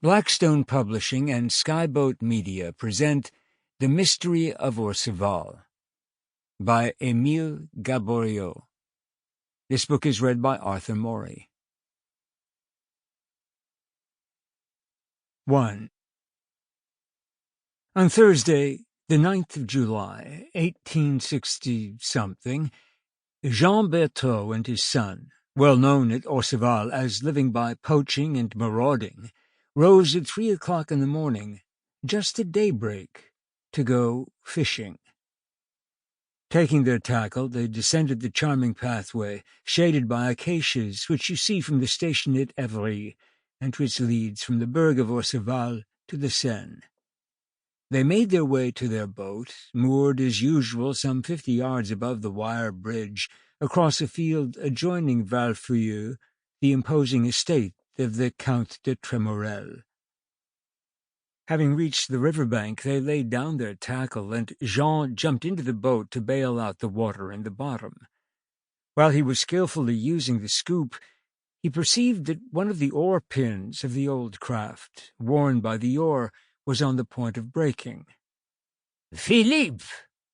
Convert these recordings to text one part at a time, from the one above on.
Blackstone Publishing and Skyboat Media present The Mystery of Orcival by Émile Gaboriau. This book is read by Arthur Morey. 1. On Thursday, the 9th of July, 1860-something, Jean Bertaud and his son, well known at Orcival as living by poaching and marauding, rose at 3 o'clock in the morning, just at daybreak, to go fishing. Taking their tackle, they descended the charming pathway, shaded by acacias, which you see from the station at Évry, and which leads from the burgh of Orcival to the Seine. They made their way to their boat, moored as usual some 50 yards above the wire bridge, across a field adjoining Valfeuilleux, the imposing estate of the Count de Tremorel. Having reached the river-bank, they laid down their tackle, and Jean jumped into the boat to bail out the water in the bottom. While he was skillfully using the scoop, he perceived that one of the oar-pins of the old craft, worn by the oar, was on the point of breaking. "Philippe!"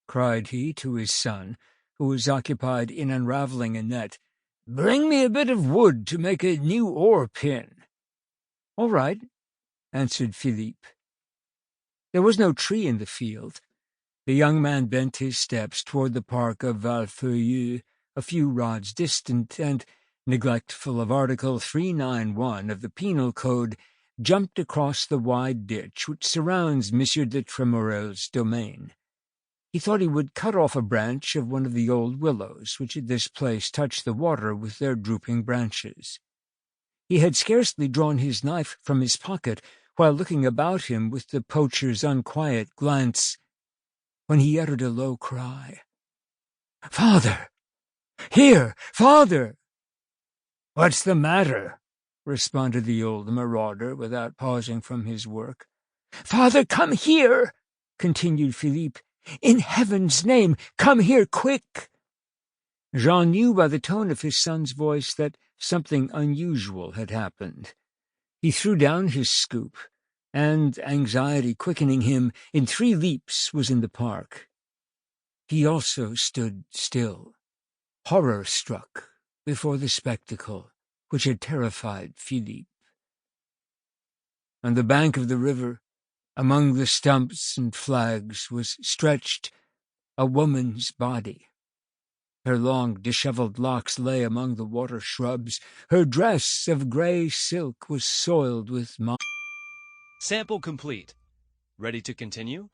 cried he to his son, who was occupied in unravelling a net, "bring me a bit of wood to make a new oar-pin." "All right," answered Philippe. There was no tree in the field. The young man bent his steps toward the park of Valfeuilleux, a few rods distant, and, neglectful of Article 391 of the Penal Code, jumped across the wide ditch which surrounds Monsieur de Tremorel's domain. He thought he would cut off a branch of one of the old willows, which at this place touched the water with their drooping branches. He had scarcely drawn his knife from his pocket, while looking about him with the poacher's unquiet glance, when he uttered a low cry. "Father! Here, father!" "What's the matter?" responded the old marauder, without pausing from his work. "Father, come here!" continued Philippe. "In heaven's name, come here quick!" Jean knew by the tone of his son's voice that something unusual had happened. He threw down his scoop, and, anxiety quickening him, in 3 leaps was in the park. He also stood still, horror-struck, before the spectacle which had terrified Philippe. On the bank of the river, among the stumps and flags, was stretched a woman's body. Her long, dishevelled locks lay among the water shrubs. Her dress of grey silk was soiled with mud. Sample complete. Ready to continue?